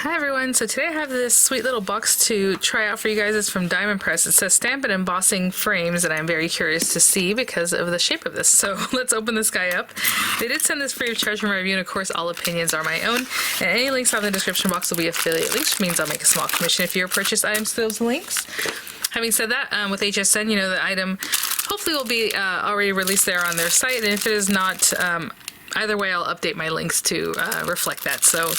Hi everyone, so today I have this sweet little box to try out for you guys. It's from Diamond Press. It says stamp and embossing frames, and I'm very curious to see because of the shape of this. So let's open this guy up. They did send this free of charge from my review, and of course all opinions are my own. And any links on the description box will be affiliate links, which means I'll make a small commission if you purchase items to those links. Having said that, with HSN, you know, the item hopefully will be already released there on their site, and if it is not, either way, I'll update my links to reflect that. So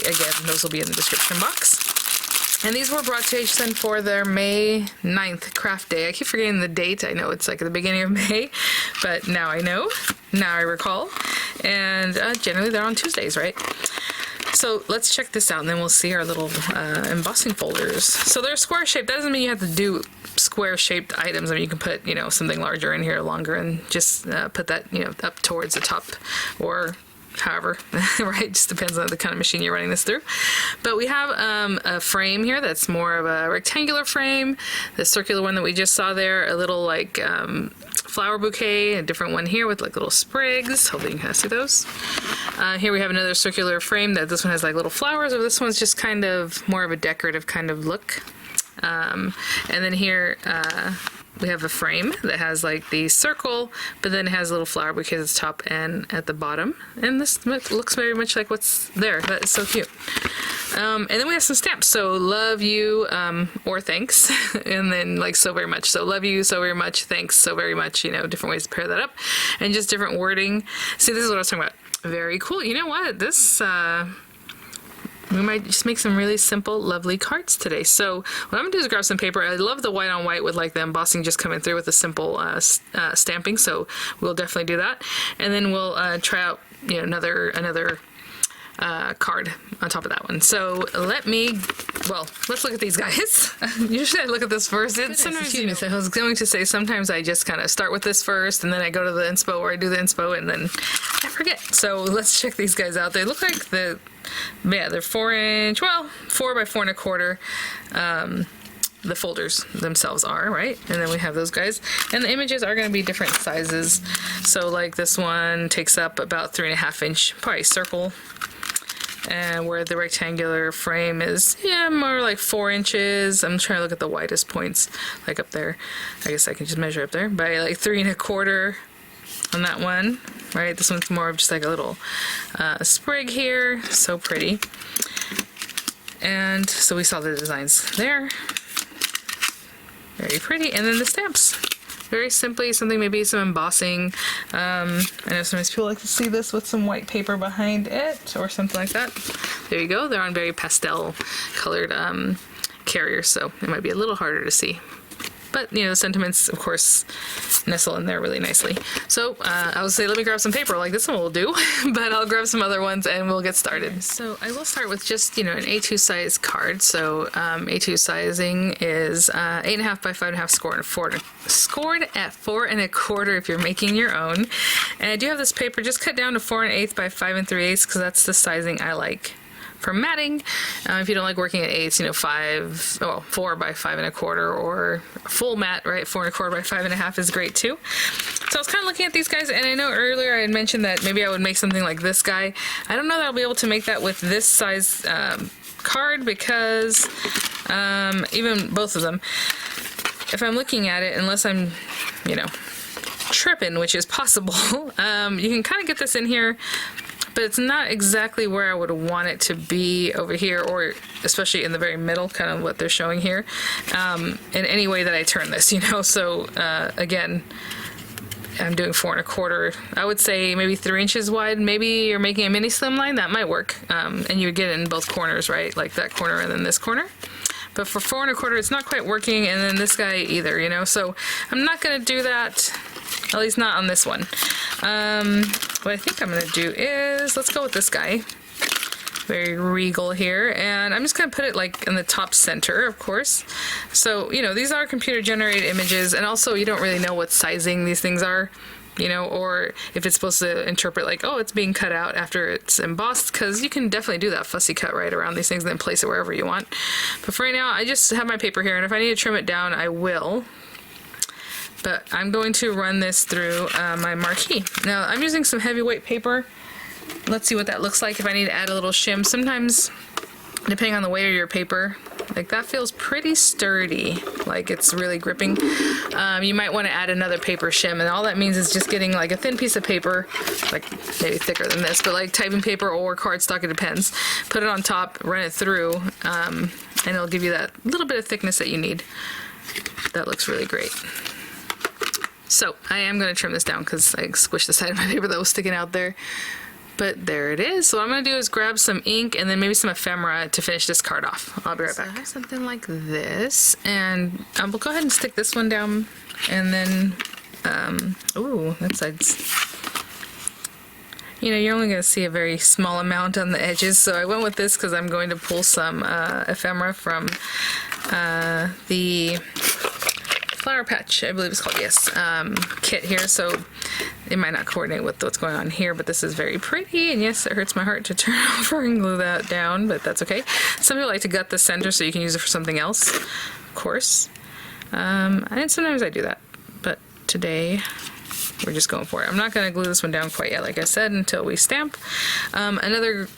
again, those will be in the description box. And these were brought to HSN for their May 9th craft day. I keep forgetting the date. I know it's like at the beginning of May, but now I know. Now I recall. And generally they're on Tuesdays, right? So let's check this out, and then we'll see our little embossing folders. So they're square shaped. That doesn't mean you have to do square shaped items. I mean, you can put, you know, something larger in here, longer, and just put that, you know, up towards the top, or however, right? Just depends on the kind of machine you're running this through. But we have a frame here that's more of a rectangular frame. The circular one that we just saw there, a little like flower bouquet, a different one here with like little sprigs. Hopefully you can kind of see those. Here we have another circular frame that this one has like little flowers, or this one's just kind of more of a decorative kind of look. And then here we have a frame that has like the circle, but then it has a little flower bouquet at the top and at the bottom. And this looks very much like what's there. That is so cute. And then we have some stamps. So love you, or thanks, and then like so very much. So love you so very much, thanks so very much, you know, different ways to pair that up, and just different wording. See, this is what I was talking about. Very cool. You know what? This, we might just make some really simple, lovely cards today. So what I'm gonna do is grab some paper. I love the white on white with like the embossing just coming through with a simple stamping. So we'll definitely do that. And then we'll try out, you know, another card on top of that one. So let's look at these guys. Usually I look at this first. Sometimes, you know, I was going to say sometimes I just kind of start with this first, and then I go to the inspo, or I do the inspo, and then I forget. So let's check these guys out. They look like they're 4-inch, well, 4 by 4 1/4. The folders themselves are, right? And then we have those guys, and the images are going to be different sizes. So like this one takes up about 3.5 inch, probably circle, and where the rectangular frame is, yeah, more like 4 inches. I'm trying to look at the widest points, like up there. I guess I can just measure up there by like 3 1/4 on that one, right? This one's more of just like a little sprig here. So pretty. And so we saw the designs there. Very pretty. And then the stamps. Very simply, something, maybe some embossing. I know sometimes people like to see this with some white paper behind it or something like that. There you go. They're on very pastel colored carriers, so it might be a little harder to see. But, you know, the sentiments, of course, nestle in there really nicely. So I would say let me grab some paper, like this one will do, but I'll grab some other ones and we'll get started. So I will start with just, you know, an A2 size card. So A2 sizing is 8.5 by 5.5 scored at 4 1/4 if you're making your own. And I do have this paper just cut down to 4 1/8 by 5 3/8 because that's the sizing I like for matting. If you don't like working at 8s, you know, 4 by 5 1/4 or full mat, right? 4 1/4 by 5 1/2 is great too. So I was kind of looking at these guys, and I know earlier I had mentioned that maybe I would make something like this guy. I don't know that I'll be able to make that with this size card, because even both of them, if I'm looking at it, unless I'm, you know, tripping, which is possible, you can kind of get this in here, but it's not exactly where I would want it to be over here, or especially in the very middle, kind of what they're showing here, in any way that I turn this, you know. So again, I'm doing 4 1/4. I would say maybe 3 inches wide. Maybe you're making a mini slimline, that might work, and you get it in both corners, right? Like that corner and then this corner. But for 4 1/4, it's not quite working, and then this guy either, you know. So I'm not gonna do that, at least not on this one. What I think I'm gonna do is, let's go with this guy. Very regal here, and I'm just gonna put it like in the top center, of course. So, you know, these are computer generated images, and also you don't really know what sizing these things are, you know, or if it's supposed to interpret like, oh, it's being cut out after it's embossed, because you can definitely do that fussy cut right around these things and then place it wherever you want. But for right now, I just have my paper here, and if I need to trim it down, I will. But I'm going to run this through my marquee. Now, I'm using some heavyweight paper. Let's see what that looks like if I need to add a little shim. Sometimes depending on the weight of your paper. Like that feels pretty sturdy, like it's really gripping. You might want to add another paper shim, and all that means is just getting like a thin piece of paper, like maybe thicker than this, but like typing paper or cardstock, it depends. Put it on top, run it through, and it'll give you that little bit of thickness that you need. That looks really great. So I am going to trim this down because I squished the side of my paper that was sticking out there. But there it is. So what I'm going to do is grab some ink and then maybe some ephemera to finish this card off. I'll be right back. I have something like this, and we'll go ahead and stick this one down, and then, ooh, that side's, you know, you're only going to see a very small amount on the edges, so I went with this because I'm going to pull some ephemera from the Flower Patch, I believe it's called, yes, kit here, so it might not coordinate with what's going on here, but this is very pretty, and yes, it hurts my heart to turn over and glue that down, but that's okay. Some people like to gut the center so you can use it for something else, of course, and sometimes I do that, but today we're just going for it. I'm not going to glue this one down quite yet, like I said, until we stamp. Another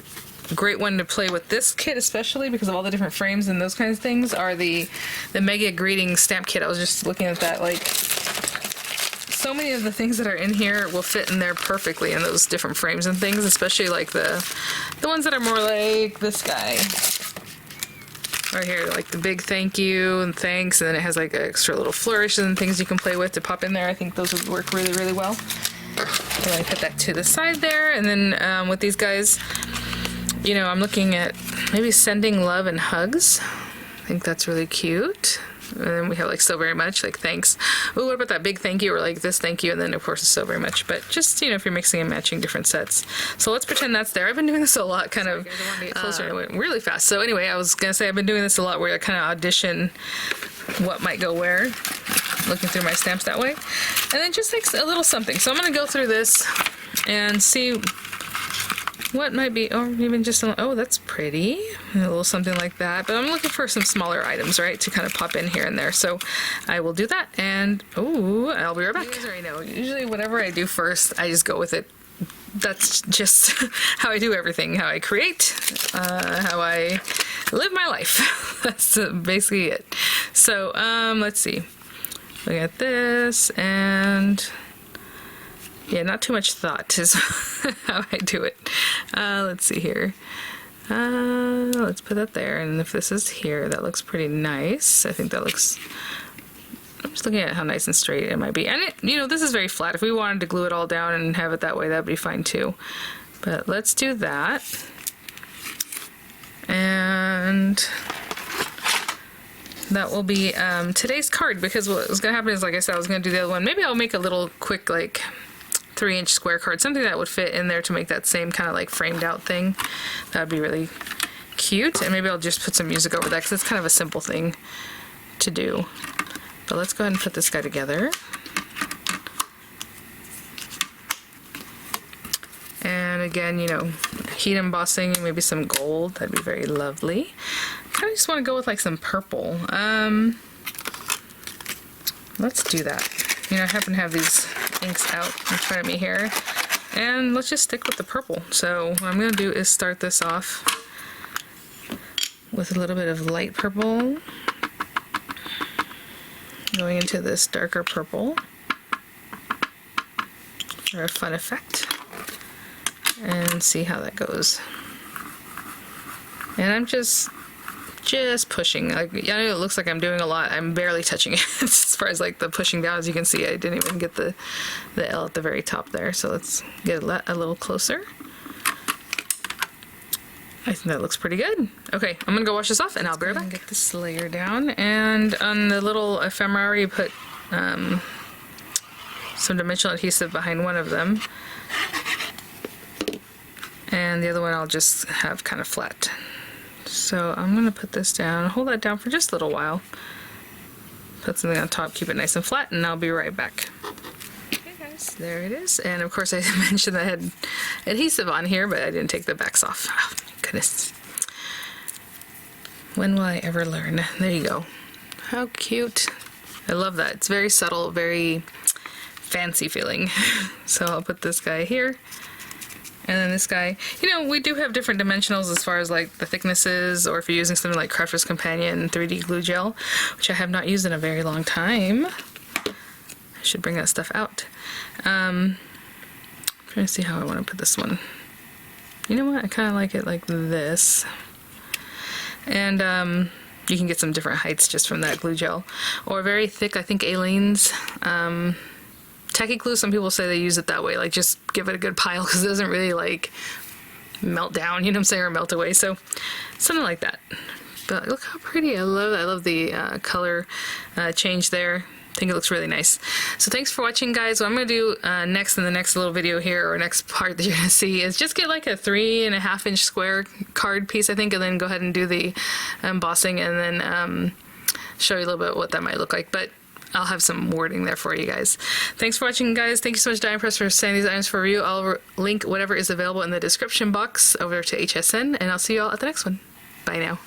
great one to play with this kit, especially because of all the different frames and those kinds of things, are the Mega Greeting stamp kit. I was just looking at that, like, so many of the things that are in here will fit in there perfectly in those different frames and things, especially like the ones that are more like this guy right here, like the big thank you and thanks, and then it has like extra little flourishes and things you can play with to pop in there. I think those would work really, really well. So I put that to the side there, and then with these guys, you know, I'm looking at maybe sending love and hugs. I think that's really cute. And then we have like so very much, like thanks. Oh, what about that big thank you, or like this thank you, and then of course so very much. But just, you know, if you're mixing and matching different sets. So let's pretend that's there. I've been doing this a lot, kind of. I want to get closer. It went really fast. So anyway, I was gonna say I've been doing this a lot where I kind of audition what might go where, looking through my stamps that way, and then just like a little something. So I'm gonna go through this and see what might be, or even just, oh, that's pretty, a little something like that. But I'm looking for some smaller items, right, to kind of pop in here and there. So I will do that, and oh, I'll be right back. You guys already know, usually whatever I do first, I just go with it. That's just how I do everything, how I create, how I live my life. That's basically it. So let's see. Look at this, and yeah, not too much thought is how I do it. Let's see here. Let's put that there, and if this is here, that looks pretty nice. I think that looks, I'm just looking at how nice and straight it might be. And it, you know, this is very flat. If we wanted to glue it all down and have it that way, that'd be fine too. But let's do that. And that will be today's card, because what was going to happen is, like I said, I was going to do the other one. Maybe I'll make a little quick, like, 3-inch square card, something that would fit in there to make that same kind of like framed out thing. That would be really cute, and maybe I'll just put some music over that because it's kind of a simple thing to do. But let's go ahead and put this guy together. And again, you know, heat embossing, maybe some gold, that'd be very lovely. I kind of just want to go with like some purple. Let's do that. You know, I happen to have these inks out in front of me here, and let's just stick with the purple. So what I'm going to do is start this off with a little bit of light purple going into this darker purple for a fun effect, and see how that goes. And I'm just pushing. Like, I know it looks like I'm doing a lot. I'm barely touching it as far as like the pushing down. As you can see, I didn't even get the L at the very top there. So let's get a little closer. I think that looks pretty good. Okay, I'm gonna go wash this off, and I'll be right back. Get this layer down, and on the little ephemera, you put some dimensional adhesive behind one of them, and the other one I'll just have kind of flat. So I'm going to put this down, hold that down for just a little while, put something on top, keep it nice and flat, and I'll be right back. Okay guys, there it is. And of course I mentioned I had adhesive on here, but I didn't take the backs off. Oh my goodness. When will I ever learn? There you go. How cute. I love that. It's very subtle, very fancy feeling. So I'll put this guy here. And then this guy, you know, we do have different dimensionals as far as like the thicknesses, or if you're using something like Crafter's Companion 3D glue gel, which I have not used in a very long time. I should bring that stuff out. I'm trying to see how I want to put this one. You know what? I kind of like it like this. And you can get some different heights just from that glue gel. Or very thick, I think Aleene's tacky glue, some people say they use it that way, like just give it a good pile because it doesn't really like melt down, you know what I'm saying, or melt away. So something like that. But look how pretty. I love it. I love the color change there. I think it looks really nice. So thanks for watching, guys. What I'm going to do next in the next little video here, or next part that you're going to see, is just get like a 3.5 inch square card piece, I think, and then go ahead and do the embossing, and then show you a little bit what that might look like. But I'll have some wording there for you guys. Thanks for watching, guys. Thank you so much, Diamond Press, for sending these items for review. I'll link whatever is available in the description box over to HSN, and I'll see you all at the next one. Bye now.